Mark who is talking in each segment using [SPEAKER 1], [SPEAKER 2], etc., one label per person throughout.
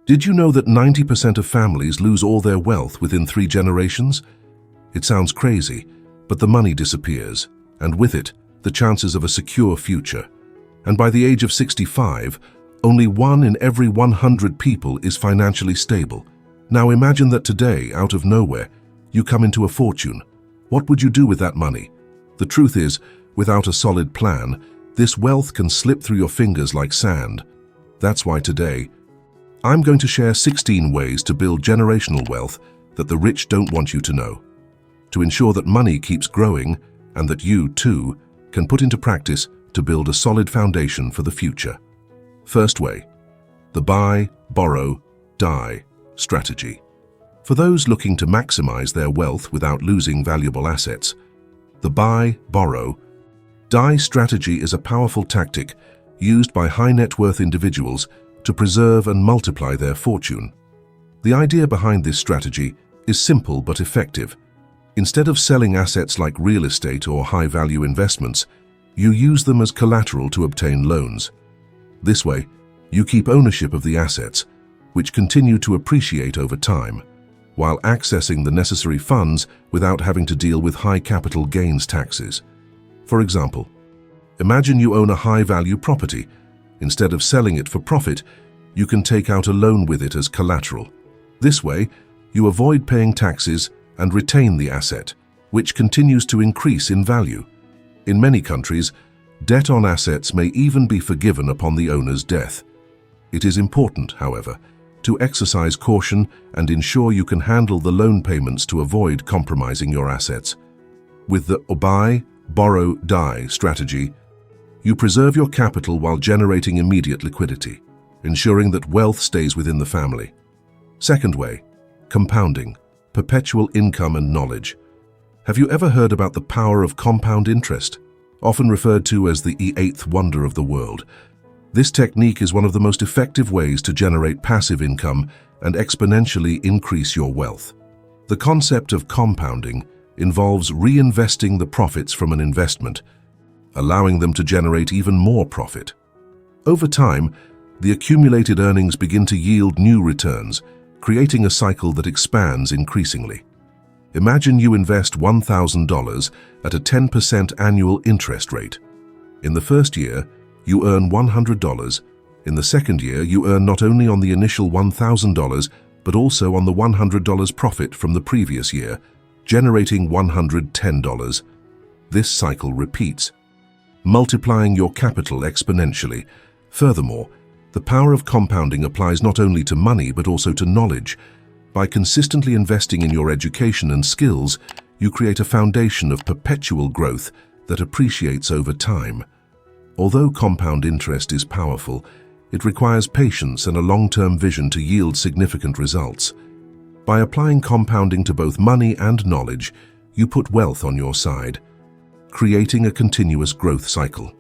[SPEAKER 1] Did you know that 90% of families lose all their wealth within 3 generations? It sounds crazy, but the money disappears, and with it, the chances of a secure future. And by the age of 65, only 1 in every 100 people is financially stable. Now imagine that today, out of nowhere, you come into a fortune. What would you do with that money? The truth is, without a solid plan, this wealth can slip through your fingers like sand. That's why today, I'm going to share 16 ways to build generational wealth that the rich don't want you to know, to ensure that money keeps growing and that you, too, can put into practice to build a solid foundation for the future. First way, the buy, borrow, die strategy. For those looking to maximize their wealth without losing valuable assets, the buy, borrow, die strategy is a powerful tactic used by high net worth individuals to preserve and multiply their fortune. The idea behind this strategy is simple but effective. Instead of selling assets like real estate or high-value investments, you use them as collateral to obtain loans. This way, you keep ownership of the assets, which continue to appreciate over time, while accessing the necessary funds without having to deal with high capital gains taxes. For example, imagine you own a high-value property. Instead of selling it for profit, you can take out a loan with it as collateral. This way, you avoid paying taxes and retain the asset, which continues to increase in value. In many countries, debt on assets may even be forgiven upon the owner's death. It is important, however, to exercise caution and ensure you can handle the loan payments to avoid compromising your assets. With the buy, borrow, die strategy, you preserve your capital while generating immediate liquidity, ensuring that wealth stays within the family. Second way, compounding, perpetual income and knowledge. Have you ever heard about the power of compound interest, often referred to as the eighth wonder of the world? This technique is one of the most effective ways to generate passive income and exponentially increase your wealth. The concept of compounding involves reinvesting the profits from an investment, allowing them to generate even more profit. Over time, the accumulated earnings begin to yield new returns, creating a cycle that expands increasingly. Imagine you invest $1,000 at a 10% annual interest rate. In the first year, you earn $100. In the second year, you earn not only on the initial $1,000, but also on the $100 profit from the previous year, generating $110. This cycle repeats, multiplying your capital exponentially. Furthermore, the power of compounding applies not only to money but also to knowledge. By consistently investing in your education and skills, you create a foundation of perpetual growth that appreciates over time. Although compound interest is powerful, it requires patience and a long-term vision to yield significant results. By applying compounding to both money and knowledge, you put wealth on your side, creating a continuous growth cycle.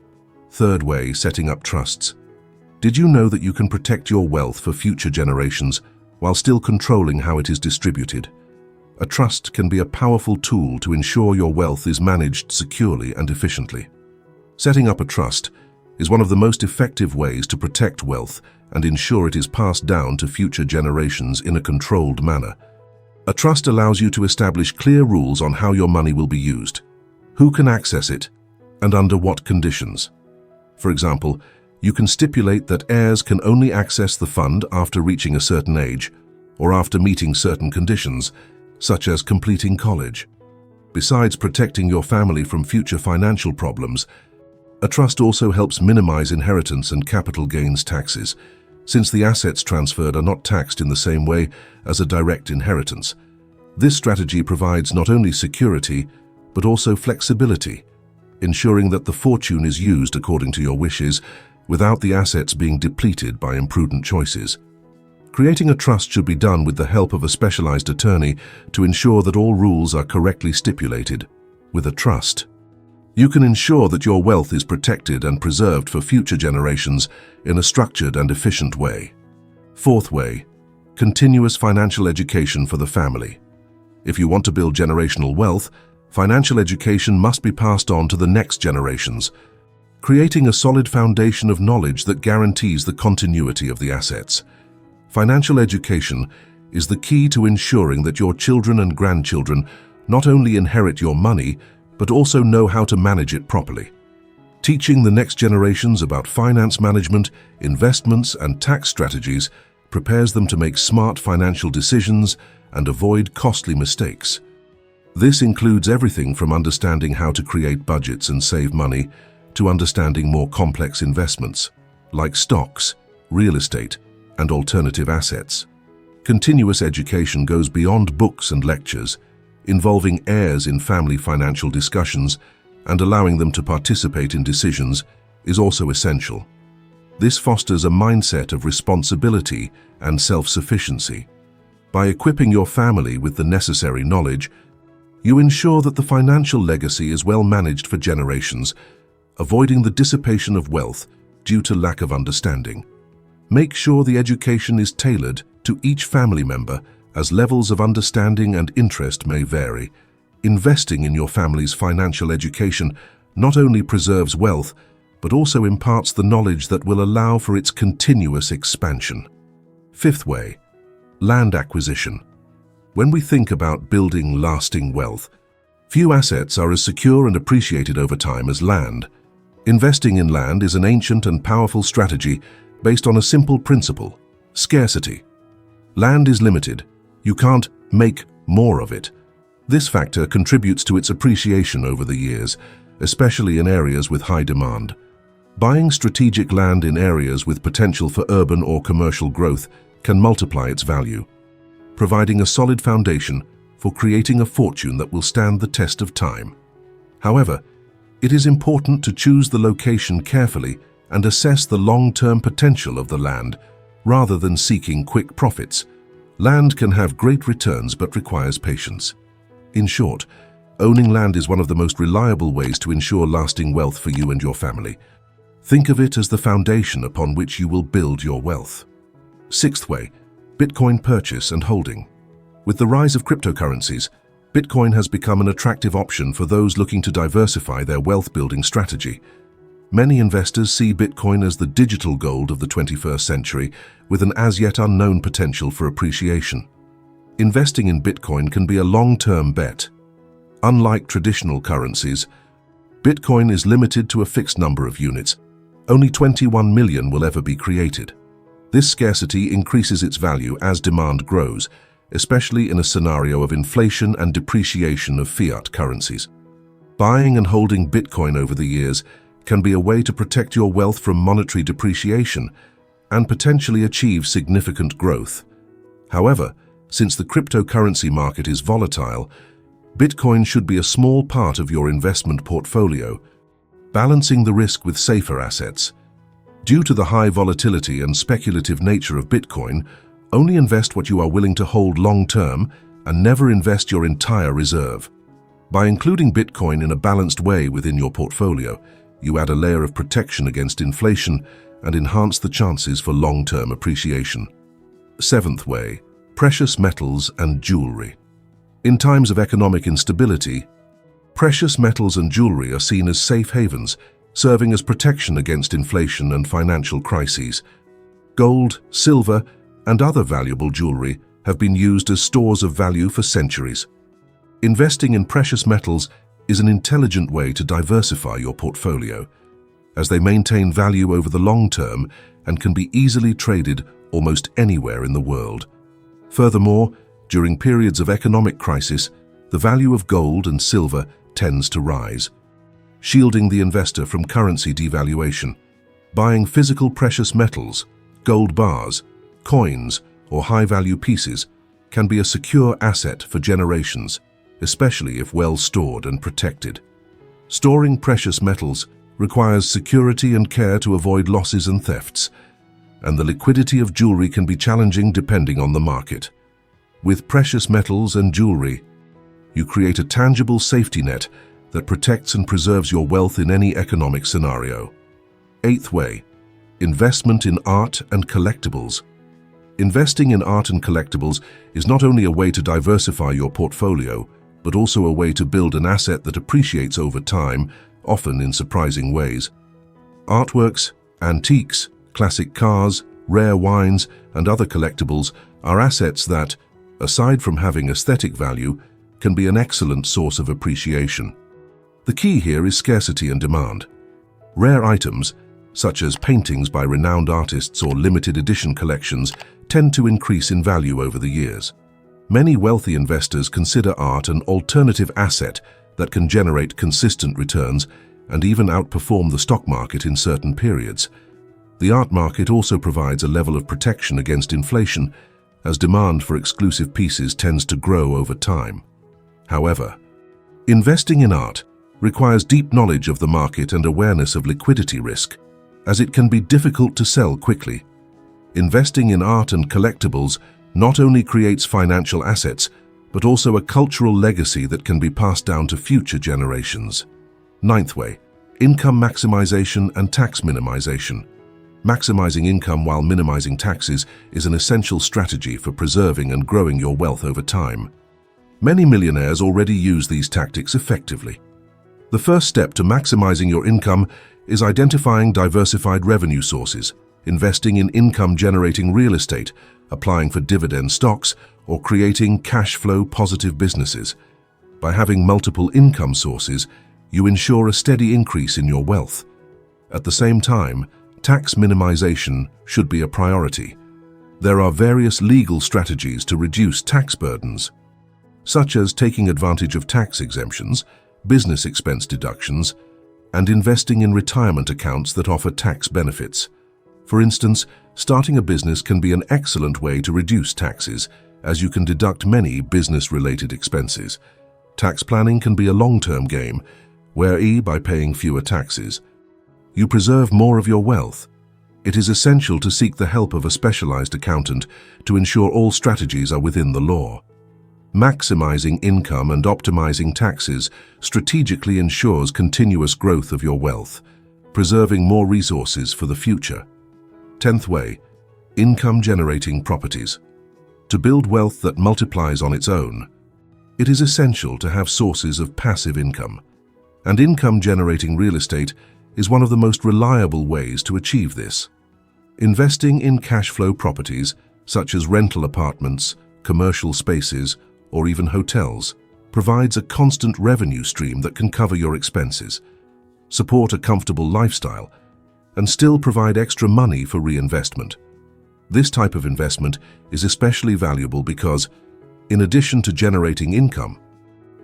[SPEAKER 1] Third way, setting up trusts. Did you know that you can protect your wealth for future generations while still controlling how it is distributed? A trust can be a powerful tool to ensure your wealth is managed securely and efficiently. Setting up a trust is one of the most effective ways to protect wealth and ensure it is passed down to future generations in a controlled manner. A trust allows you to establish clear rules on how your money will be used, who can access it, and under what conditions. For example, you can stipulate that heirs can only access the fund after reaching a certain age or after meeting certain conditions, such as completing college. Besides protecting your family from future financial problems, a trust also helps minimize inheritance and capital gains taxes, since the assets transferred are not taxed in the same way as a direct inheritance. This strategy provides not only security, but also flexibility, ensuring that the fortune is used according to your wishes, without the assets being depleted by imprudent choices. Creating a trust should be done with the help of a specialized attorney to ensure that all rules are correctly stipulated. With a trust, you can ensure that your wealth is protected and preserved for future generations in a structured and efficient way. Fourth way, continuous financial education for the family. If you want to build generational wealth, financial education must be passed on to the next generations, creating a solid foundation of knowledge that guarantees the continuity of the assets. Financial education is the key to ensuring that your children and grandchildren not only inherit your money, but also know how to manage it properly. Teaching the next generations about finance management, investments, and tax strategies prepares them to make smart financial decisions and avoid costly mistakes. This includes everything from understanding how to create budgets and save money to understanding more complex investments, like stocks, real estate, and alternative assets. Continuous education goes beyond books and lectures, involving heirs in family financial discussions and allowing them to participate in decisions is also essential. This fosters a mindset of responsibility and self-sufficiency. By equipping your family with the necessary knowledge, you ensure that the financial legacy is well managed for generations, avoiding the dissipation of wealth due to lack of understanding. Make sure the education is tailored to each family member, as levels of understanding and interest may vary. Investing in your family's financial education not only preserves wealth, but also imparts the knowledge that will allow for its continuous expansion. Fifth way, land acquisition. When we think about building lasting wealth, few assets are as secure and appreciated over time as land. Investing in land is an ancient and powerful strategy based on a simple principle: scarcity. Land is limited. You can't make more of it. This factor contributes to its appreciation over the years, especially in areas with high demand. Buying strategic land in areas with potential for urban or commercial growth can multiply its value, providing a solid foundation for creating a fortune that will stand the test of time. However, it is important to choose the location carefully and assess the long-term potential of the land rather than seeking quick profits. Land can have great returns but requires patience. In short, owning land is one of the most reliable ways to ensure lasting wealth for you and your family. Think of it as the foundation upon which you will build your wealth. Sixth way, Bitcoin purchase and holding. With the rise of cryptocurrencies, Bitcoin has become an attractive option for those looking to diversify their wealth-building strategy. Many investors see Bitcoin as the digital gold of the 21st century, with an as-yet unknown potential for appreciation. Investing in Bitcoin can be a long-term bet. Unlike traditional currencies, Bitcoin is limited to a fixed number of units. Only 21 million will ever be created. This scarcity increases its value as demand grows, especially in a scenario of inflation and depreciation of fiat currencies. Buying and holding Bitcoin over the years can be a way to protect your wealth from monetary depreciation and potentially achieve significant growth. However, since the cryptocurrency market is volatile, Bitcoin should be a small part of your investment portfolio, balancing the risk with safer assets. Due to the high volatility and speculative nature of Bitcoin, only invest what you are willing to hold long-term and never invest your entire reserve. By including Bitcoin in a balanced way within your portfolio, you add a layer of protection against inflation and enhance the chances for long-term appreciation. Seventh way, precious metals and jewelry. In times of economic instability, precious metals and jewelry are seen as safe havens, serving as protection against inflation and financial crises. Gold, silver, and other valuable jewelry have been used as stores of value for centuries. Investing in precious metals is an intelligent way to diversify your portfolio, as they maintain value over the long term and can be easily traded almost anywhere in the world. Furthermore, during periods of economic crisis, the value of gold and silver tends to rise, shielding the investor from currency devaluation. Buying physical precious metals, gold bars, coins, or high-value pieces can be a secure asset for generations, especially if well stored and protected. Storing precious metals requires security and care to avoid losses and thefts, and the liquidity of jewelry can be challenging depending on the market. With precious metals and jewelry, you create a tangible safety net that protects and preserves your wealth in any economic scenario. Eighth way, investment in art and collectibles. Investing in art and collectibles is not only a way to diversify your portfolio, but also a way to build an asset that appreciates over time, often in surprising ways. Artworks, antiques, classic cars, rare wines, and other collectibles are assets that, aside from having aesthetic value, can be an excellent source of appreciation. The key here is scarcity and demand. Rare items, such as paintings by renowned artists or limited edition collections, tend to increase in value over the years. Many wealthy investors consider art an alternative asset that can generate consistent returns and even outperform the stock market in certain periods. The art market also provides a level of protection against inflation, as demand for exclusive pieces tends to grow over time. However, investing in art requires deep knowledge of the market and awareness of liquidity risk, as it can be difficult to sell quickly. Investing in art and collectibles not only creates financial assets, but also a cultural legacy that can be passed down to future generations. Ninth way, income maximization and tax minimization. Maximizing income while minimizing taxes is an essential strategy for preserving and growing your wealth over time. Many millionaires already use these tactics effectively. The first step to maximizing your income is identifying diversified revenue sources, investing in income-generating real estate, applying for dividend stocks, or creating cash flow positive businesses. By having multiple income sources, you ensure a steady increase in your wealth. At the same time, tax minimization should be a priority. There are various legal strategies to reduce tax burdens, such as taking advantage of tax exemptions, business expense deductions, and investing in retirement accounts that offer tax benefits. For instance, starting a business can be an excellent way to reduce taxes, as you can deduct many business-related expenses. Tax planning can be a long-term game, where by paying fewer taxes, you preserve more of your wealth. It is essential to seek the help of a specialized accountant to ensure all strategies are within the law. Maximizing income and optimizing taxes strategically ensures continuous growth of your wealth, preserving more resources for the future. 10th way, income-generating properties. To build wealth that multiplies on its own, it is essential to have sources of passive income, and income-generating real estate is one of the most reliable ways to achieve this. Investing in cash flow properties, such as rental apartments, commercial spaces, or even hotels, provides a constant revenue stream that can cover your expenses, support a comfortable lifestyle, and still provide extra money for reinvestment. This type of investment is especially valuable because, in addition to generating income,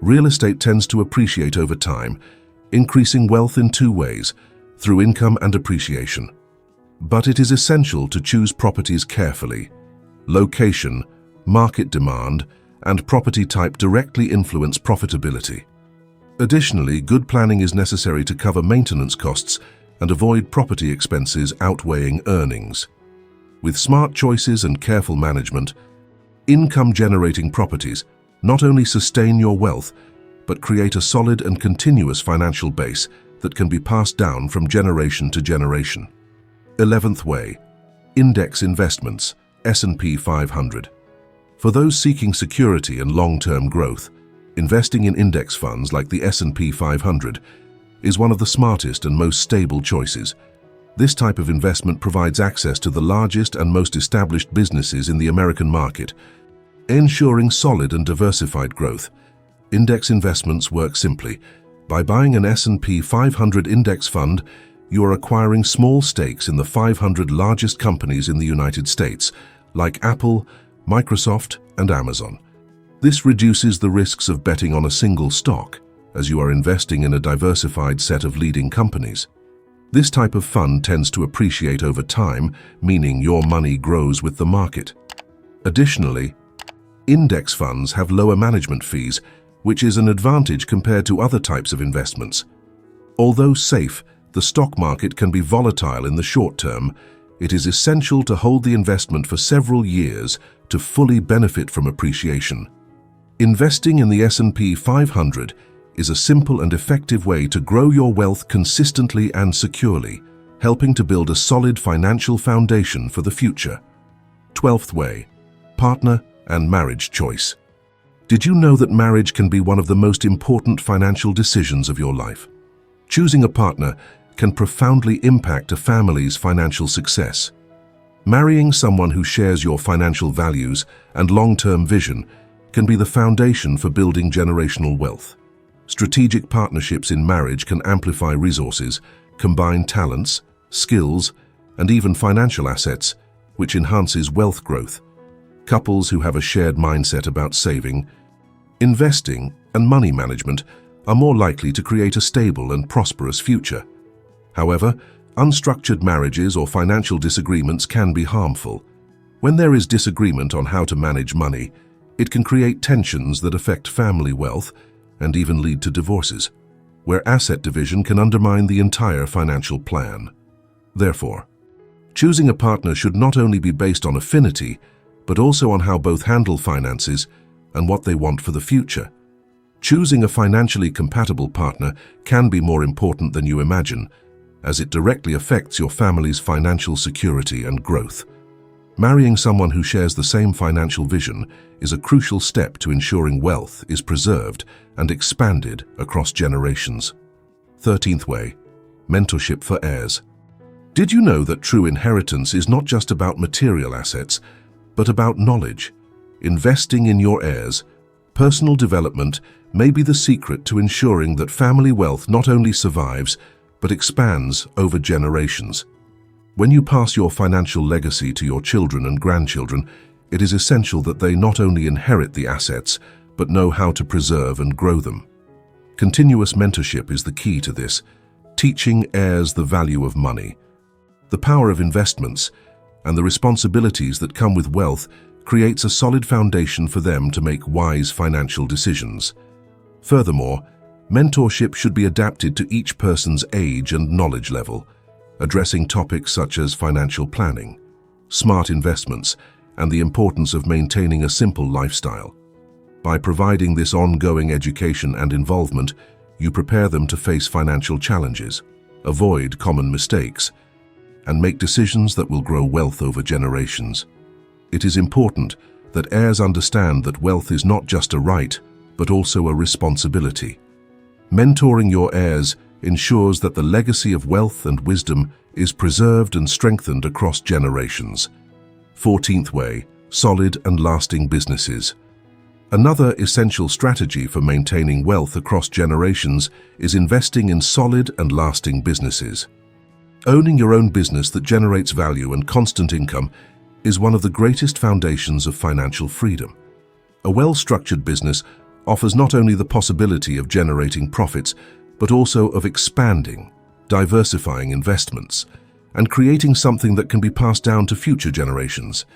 [SPEAKER 1] real estate tends to appreciate over time, increasing wealth in two ways, through income and appreciation. But it is essential to choose properties carefully. Location, market demand, and property type directly influence profitability. Additionally, good planning is necessary to cover maintenance costs and avoid property expenses outweighing earnings. With smart choices and careful management, income-generating properties not only sustain your wealth, but create a solid and continuous financial base that can be passed down from generation to generation. 11th way, index investments, S&P 500. For those seeking security and long-term growth, investing in index funds like the S&P 500 is one of the smartest and most stable choices. This type of investment provides access to the largest and most established businesses in the American market, ensuring solid and diversified growth. Index investments work simply. By buying an S&P 500 index fund, you are acquiring small stakes in the 500 largest companies in the United States, like Apple, Microsoft, and Amazon. This reduces the risks of betting on a single stock, as you are investing in a diversified set of leading companies. This type of fund tends to appreciate over time, meaning your money grows with the market. Additionally, index funds have lower management fees, which is an advantage compared to other types of investments. Although safe, the stock market can be volatile in the short term. It is essential to hold the investment for several years to fully benefit from appreciation. Investing in the S&P 500 is a simple and effective way to grow your wealth consistently and securely, helping to build a solid financial foundation for the future. 12th way, partner and marriage choice. Did you know that marriage can be one of the most important financial decisions of your life? Choosing a partner can profoundly impact a family's financial success. Marrying someone who shares your financial values and long-term vision can be the foundation for building generational wealth. Strategic partnerships in marriage can amplify resources, combine talents, skills, and even financial assets, which enhances wealth growth. Couples who have a shared mindset about saving, investing, and money management are more likely to create a stable and prosperous future. However, unstructured marriages or financial disagreements can be harmful. When there is disagreement on how to manage money, it can create tensions that affect family wealth and even lead to divorces, where asset division can undermine the entire financial plan. Therefore, choosing a partner should not only be based on affinity, but also on how both handle finances and what they want for the future. Choosing a financially compatible partner can be more important than you imagine, as it directly affects your family's financial security and growth. Marrying someone who shares the same financial vision is a crucial step to ensuring wealth is preserved and expanded across generations. 13th way, mentorship for heirs. Did you know that true inheritance is not just about material assets, but about knowledge? Investing in your heirs, personal development may be the secret to ensuring that family wealth not only survives, but expands over generations. When you pass your financial legacy to your children and grandchildren, it is essential that they not only inherit the assets, but know how to preserve and grow them. Continuous mentorship is the key to this, teaching heirs the value of money. The power of investments and the responsibilities that come with wealth creates a solid foundation for them to make wise financial decisions. Furthermore, mentorship should be adapted to each person's age and knowledge level, addressing topics such as financial planning, smart investments, and the importance of maintaining a simple lifestyle. By providing this ongoing education and involvement, you prepare them to face financial challenges, avoid common mistakes, and make decisions that will grow wealth over generations. It is important that heirs understand that wealth is not just a right, but also a responsibility. Mentoring your heirs ensures that the legacy of wealth and wisdom is preserved and strengthened across generations. 14th way, solid and lasting businesses. Another essential strategy for maintaining wealth across generations is investing in solid and lasting businesses. Owning your own business that generates value and constant income is one of the greatest foundations of financial freedom. A well-structured business offers not only the possibility of generating profits, but also of expanding, diversifying investments, and creating something that can be passed down to future generations.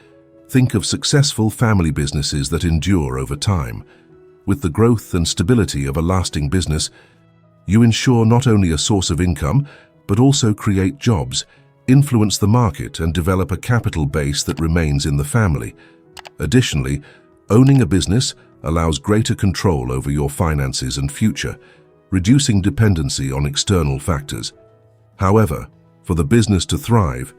[SPEAKER 1] Think of successful family businesses that endure over time. With the growth and stability of a lasting business, you ensure not only a source of income, but also create jobs, influence the market, and develop a capital base that remains in the family. Additionally, owning a business allows greater control over your finances and future, reducing dependency on external factors. However, for the business to thrive,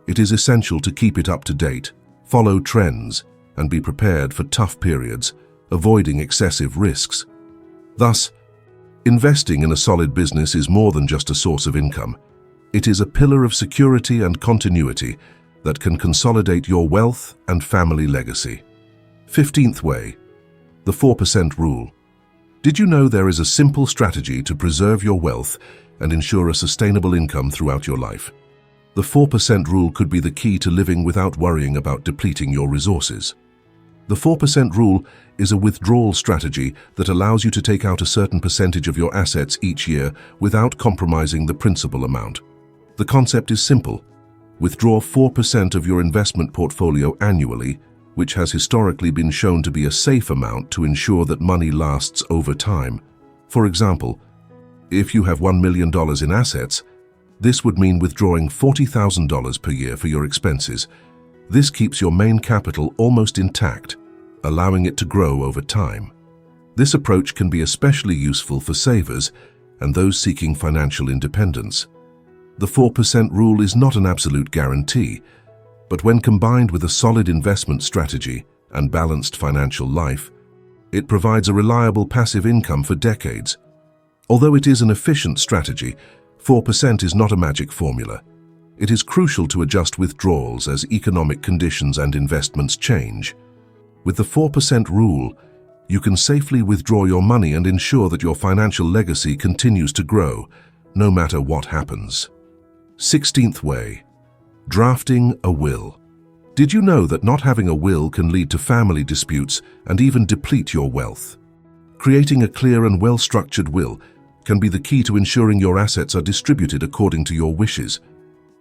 [SPEAKER 1] it is essential to keep it up to date, follow trends, and be prepared for tough periods, avoiding excessive risks. Thus, investing in a solid business is more than just a source of income. It is a pillar of security and continuity that can consolidate your wealth and family legacy. 15th way, the 4% rule. Did you know there is a simple strategy to preserve your wealth and ensure a sustainable income throughout your life? The 4% rule could be the key to living without worrying about depleting your resources. The 4% rule is a withdrawal strategy that allows you to take out a certain percentage of your assets each year without compromising the principal amount. The concept is simple. Withdraw 4% of your investment portfolio annually, which has historically been shown to be a safe amount to ensure that money lasts over time. For example, if you have $1 million in assets, this would mean withdrawing $40,000 per year for your expenses. This keeps your main capital almost intact, allowing it to grow over time. This approach can be especially useful for savers and those seeking financial independence. The 4% rule is not an absolute guarantee, but when combined with a solid investment strategy and balanced financial life, it provides a reliable passive income for decades. Although it is an efficient strategy, 4% is not a magic formula. it is crucial to adjust withdrawals as economic conditions and investments change. With the 4% rule, you can safely withdraw your money and ensure that your financial legacy continues to grow, no matter what happens. 16th way, drafting a will. Did you know that not having a will can lead to family disputes and even deplete your wealth? Creating a clear and well-structured will can be the key to ensuring your assets are distributed according to your wishes.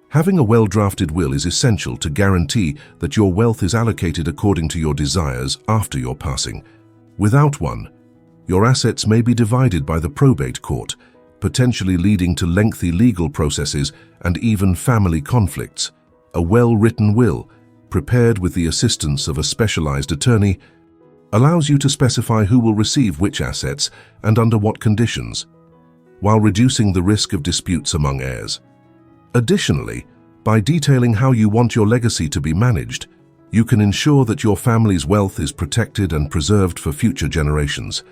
[SPEAKER 1] Having a well-drafted will is essential to guarantee that your wealth is allocated according to your desires after your passing. Without one, your assets may be divided by the probate court, potentially leading to lengthy legal processes and even family conflicts. A well-written will, prepared with the assistance of a specialized attorney, allows you to specify who will receive which assets and under what conditions, while reducing the risk of disputes among heirs. Additionally, by detailing how you want your legacy to be managed, you can ensure that your family's wealth is protected and preserved for future generations.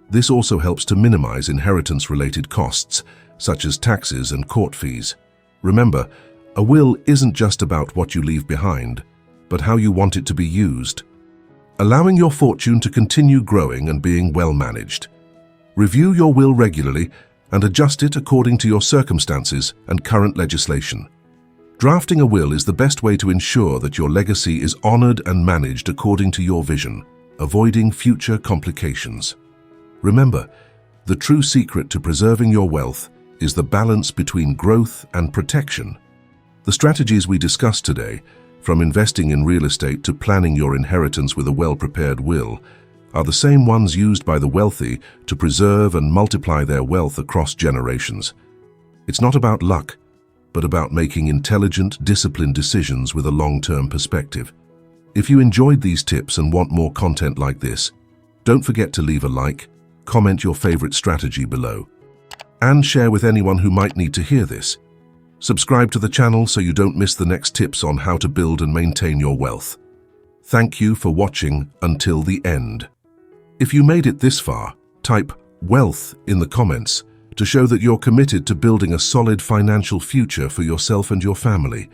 [SPEAKER 1] This also helps to minimize inheritance-related costs, such as taxes and court fees. Remember, a will isn't just about what you leave behind, but how you want it to be used, allowing your fortune to continue growing and being well managed. Review your will regularly and adjust it according to your circumstances and current legislation. Drafting a will is the best way to ensure that your legacy is honored and managed according to your vision, avoiding future complications. Remember, the true secret to preserving your wealth is the balance between growth and protection. The strategies we discussed today, from investing in real estate to planning your inheritance with a well-prepared will, are the same ones used by the wealthy to preserve and multiply their wealth across generations. It's not about luck, but about making intelligent, disciplined decisions with a long-term perspective. If you enjoyed these tips and want more content like this, don't forget to leave a like, comment your favorite strategy below, and share with anyone who might need to hear this. Subscribe to the channel so you don't miss the next tips on how to build and maintain your wealth. Thank you for watching until the end. If you made it this far, type wealth in the comments to show that you're committed to building a solid financial future for yourself and your family.